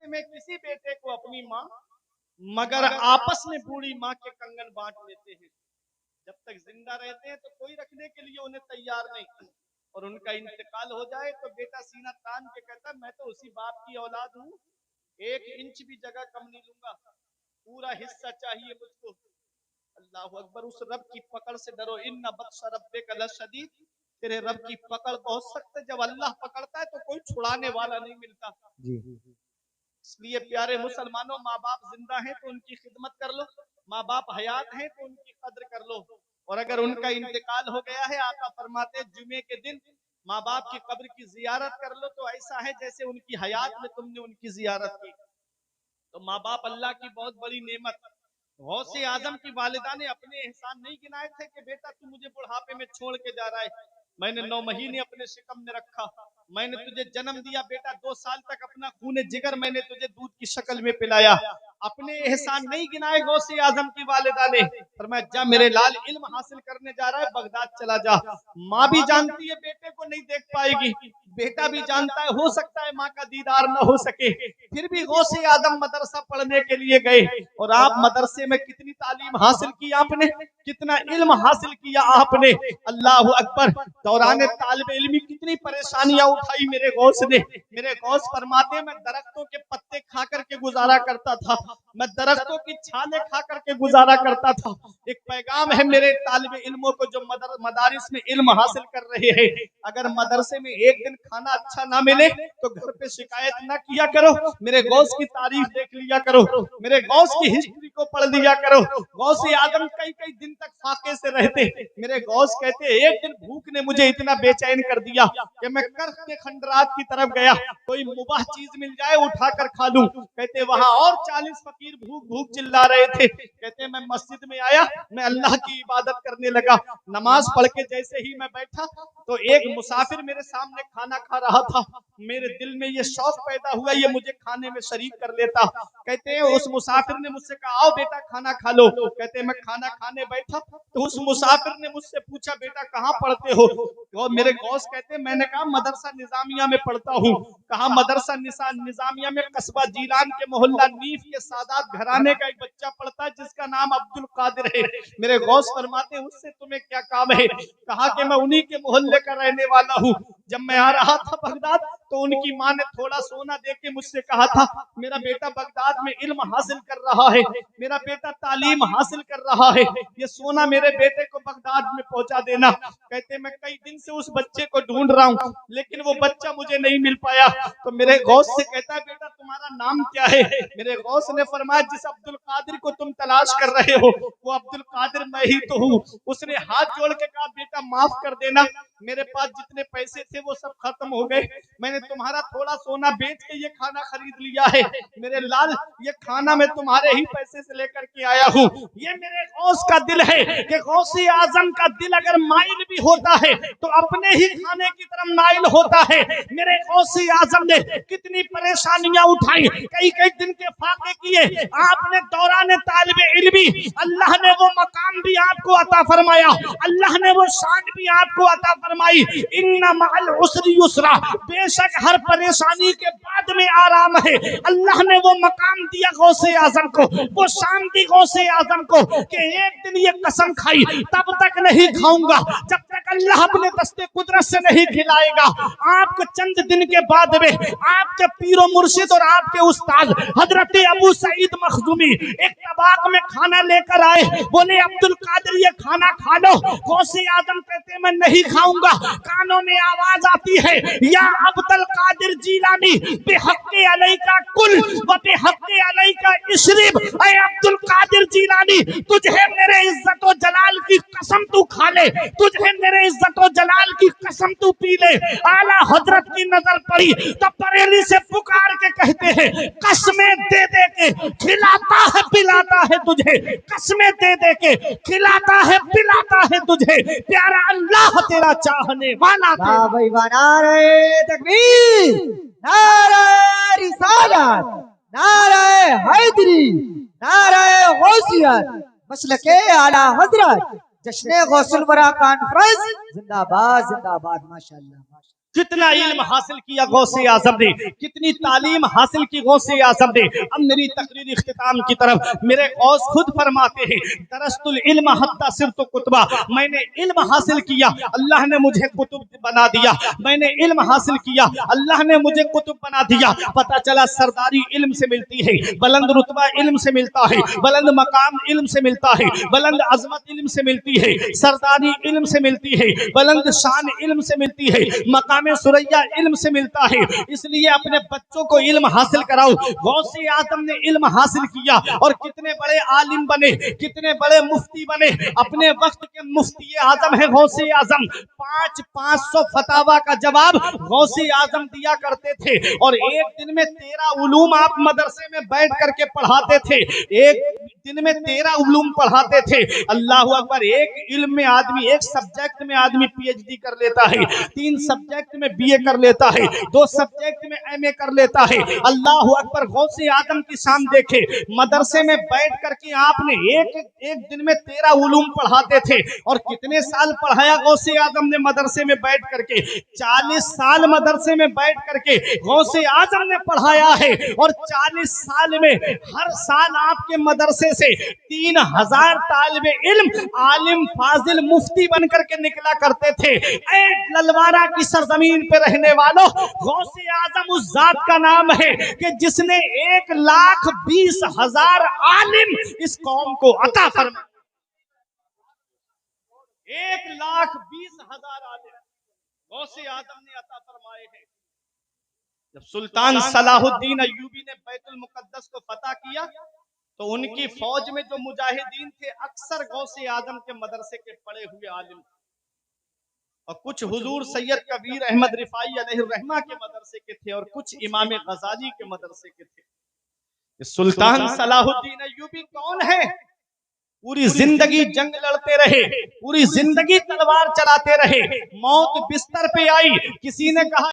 में किसी बेटे को अपनी माँ, मगर आपस में बूढ़ी माँ के कंगन बांट लेते हैं। जब तक जिंदा रहते हैं तो कोई रखने के लिए उन्हें तैयार नहीं, और उनका इंतकाल हो जाए तो बेटा सीना तान के कहता मैं तो उसी बाप की औलाद हूँ, 1 इंच भी जगह कम नहीं लूंगा, पूरा हिस्सा चाहिए मुझको। अल्लाह अकबर। उस रब की पकड़ से डरो, इन्ना बत्श रब्बिका लशदीद, तेरे रब की पकड़ बहुत सख्त है। जब अल्लाह पकड़ता है तो कोई छुड़ाने वाला नहीं मिलता जी। इसलिए प्यारे मुसलमानों, माँ बाप जिंदा हैं तो उनकी खिदमत कर लो, माँ बाप हयात हैं तो उनकी कद्र कर लो, और अगर उनका इंतकाल हो गया है, आका फरमाते जुमे के दिन माँ बाप की कब्र की जियारत कर लो तो ऐसा है जैसे उनकी हयात में तुमने उनकी जियारत की। तो माँ बाप अल्लाह की बहुत बड़ी नेमत। गौसे आजम की वालिदा ने अपने एहसान नहीं गिनाए थे कि बेटा तू मुझे बुढ़ापे में छोड़ के जा रहा है, मैंने 9 महीने अपने शिकम में रखा, मैंने तुझे जन्म दिया बेटा, 2 साल तक अपना खूने जिगर मैंने तुझे दूध की शक्ल में पिलाया। अपने एहसान नहीं गिनाए गौसे आजम की वालिदा ने, फरमाया जा मेरे लाल इल्म हासिल करने जा रहा है, बगदाद चला जा। माँ भी जानती है बेटे को नहीं देख पाएगी, बेटा भी जानता है हो सकता है माँ का दीदार न हो सके, फिर भी गौसे आजम मदरसा पढ़ने के लिए गए। और आप मदरसे में कितनी तालीम हासिल की आपने, कितना इल्म हासिल किया आपने, अल्लाह अकबर। दौरान तालिब इल्मी कितनी परेशानियां उठाई मेरे गौस ने। मेरे गौस फरमाते मैं दरख्तों के पत्ते खा करके गुजारा करता था, मैं दरख्तों की छाले खा करके गुजारा करता था। एक पैगाम है मेरे तालिब इल्मों को जो मदारिस में इल्म हासिल कर रहे हैं, अगर मदरसे में एक दिन खाना अच्छा ना मिले तो घर पे शिकायत ना किया करो, मेरे गौस की तारीफ देख लिया करो, मेरे गौस की हिस्ट्री को पढ़ लिया करो। गौस आदम कई कई दिन तक फाके से रहते, मेरे गौस कहते एक दिन भूख ने मुझे इतना बेचैन कर दिया कि मैं कर्ख के खंडरात की तरफ गया, कोई मुबाह चीज मिल जाए उठा कर खा लूं। कहते वहां और 40 फकीर भूख भूख चिल्ला रहे थे। कहते मैं मस्जिद में आया, मैं अल्लाह की इबादत करने लगा, नमाज पढ़ के जैसे ही मैं बैठा तो एक मुसाफिर मेरे सामने खाना खा रहा था, मेरे दिल में ये शौक पैदा हुआ ये मुझे खाने में शरीक कर लेता। कहते हैं उस मुसाफिर ने मुझसे कहा आओ बेटा खाना खा लो। कहते मैं खाना खाने बैठा तो उस मुसाफिर ने मुझसे पूछा बेटा कहाँ पढ़ते हो, और मेरे गौस कहते मैंने कहा मदरसा निजामिया में पढ़ता हूँ। कहा मदरसा निजामिया में कस्बा जीलान के मोहल्ला नीफ के सादात घराने का एक बच्चा पढ़ता है जिसका नाम अब्दुल कादिर है। मेरे गौस फरमाते उससे तुम्हें क्या काम है। कहा कि मैं उन्हीं के मोहल्ले का रहने वाला हूँ। जब मैं आ रहा था बगदाद तो उनकी माँ ने थोड़ा सोना दे के मुझसे कहा था मेरा बेटा बगदाद में इल्म हासिल कर रहा है, मेरा बेटा तालीम हासिल कर रहा है, ये सोना मेरे बेटे को बगदाद में पहुंचा देना। कहते मैं कई दिन से उस बच्चे को ढूंढ रहा हूँ लेकिन वो बच्चा मुझे नहीं मिल पाया। तो मेरे गौस से कहता है बेटा तुम्हारा नाम क्या है। मेरे गौस ने फरमाया जिस अब्दुल कादिर को तुम तलाश कर रहे हो वो अब्दुल कादिर मैं ही तो हूँ। उसने हाथ जोड़ के कहा बेटा माफ कर देना, मेरे पास जितने पैसे थे वो सब खत्म हो गए, मैंने तुम्हारा थोड़ा सोना बेच के ये खाना खरीद लिया है। मेरे लाल ये खाना मैं तुम्हारे ही पैसे से लेकर के आया हूँ। ये मेरे गौस का दिल है कि गौसे आजम का दिल अगर माइल भी होता है तो अपने ही खाने की तरफ माइल होता है। मेरे गौसे आजम ने कितनी परेशानियां उठाई, कई कई दिन के फाके किए, आपने दौरान तालिब इल्मी अल्लाह ने वो मकाम भी आपको अता फरमाया, अल्लाह ने वो शान भी आपको अता फरमाई। इन्ना मअल उसरी युसरा, बेशक हर परेशानी के बाद में आराम है। अल्लाह ने वो मकाम दिया गौसे आजम को, वो शान दी गौसे आजम को कि एक दिन ये कसम खाई तब तक नहीं खाऊंगा जब तक अल्लाह अपने दस्ते कुदरत से नहीं खिलाएगा। आपके चंद दिन के बाद में आपके पीरो मुर्शिद और आपके उस्ताद हजरत अबू सईद मखदूमी एक तबाक में खाना लेकर आए, बोले अब्दुल कादिर ये खाना खा लो। गौसे आजम कहते मैं नहीं खाऊंगा। कानों में आवाज आती है या अब्दुल कादिर जीलानी बेहक्के अलैका कुल व बेहक्के अलैका इशरिब। ऐ अब्दुल कादिर जीलानी तुझे मेरे इज्जत व जलाल की कसम तू खा ले, तुझे मेरे इज्जत व जलाल की कसम तू पी ले। आला हजरत की नजर पड़ी तो बरेली से पुकार के कहते हैं कसमें दे दे के खिलाता है पिलाता है तुझे, कसमें दे दे के खिलाता है पिलाता है तुझे, प्यारा अल्लाह तेरा चाहने वाला। भाई नारे तकबीर, नारे रिसालत, नारे हैदरी, नारे गौसियत, मसलके आला हजरत, जश्न गौसुल वरा कॉन्फ्रेंस जिंदाबाद जिंदाबाद। माशाअल्लाह माशाअल्लाह। कितना इल्म हासिल किया गौसे आजम ने, कितनी तालीम हासिल की गौसे आजम ने। अब मेरी तकरीर इख्तिताम की तरफ मेरे गौस खुद फरमाते हैं, दरस्तुल इल्म हत्ता सिरतु कुतबा, मैंने इल्म हासिल किया, अल्लाह ने मुझे कुतुब बना दिया। मैंने इल्म हासिल किया, अल्लाह ने मुझे कुतुब बना दिया। पता चला सरदारी इल्म से मिलती है, बुलंद रुतबा इल्म से मिलता है, बुलंद मकाम इल्म से मिलता है, बुलंद अजमत इल्म से मिलती है, सरदारी इल्म से मिलती है, बुलंद शान इल्म से मिलती है, मकाम सुरैया इल्म से मिलता है। इसलिए अपने बच्चों को इल्म हासिल कराओ। गौसे आजम ने इल्म हासिल किया और कितने बड़े आलिम बने, कितने बड़े मुफ्ती बने। अपने वक्त के मुफ्ती आजम है गौसे आजम। 500 फतावा का जवाब गौसे आजम दिया करते थे और एक दिन में 13 उलूम आप मदरसे में बैठ करके पढ़ाते थे। एक दिन में 13 उलूम पढ़ाते थे। अल्लाह अकबर। एक इल्म में आदमी, एक सब्जेक्ट में आदमी पीएचडी कर लेता है, 3 सब्जेक्ट में बीए कर लेता है, 2 सब्जेक्ट में एमए कर लेता है। अल्लाह अकबर। गौसे आजम की शान देखे। मदरसे में बैठ करके आपने एक दिन में 13 उलूम पढ़ाते थे और कितने साल पढ़ाया गौसे आजम ने मदरसे में बैठ करके? 40 साल मदरसे में बैठ करके गौसे आजम ने पढ़ाया है। और 40 साल में हर साल आपके मदरसे से 3000 तालिबे इल्म, आलिम, फाजिल, मुफ्ती बन करके निकला करते थे। ऐ ललवारा की सरजमीन पे रहने वालों, गौसे आजम उस जात का नाम है कि जिसने 1,20,000 आलिम इस कौम को अता फरमाया। 1,20,000 आलिम गौसे आजम ने अता फरमाए हैं। जब सुल्तान सलाहुद्दीन अय्यूबी ने बैतुल मुकद्दस को फतह किया तो उनकी फौज में जो मुजाहिदीन थे अक्सर गौसे आजम के मदरसे के पढ़े हुए आलिम और कुछ हुजूर सैयद कबीर अहमद रिफाई अलैहिर्रहमा के मदरसे के थे और कुछ इमाम गजाली के मदरसे के थे। सुल्तान सलाहुद्दीन अय्यूबी कौन है? पूरी जिंदगी जंग लड़ते रहे, पूरी जिंदगी तलवार चलाते रहे। मौत बिस्तर पे आई, किसी ने कहा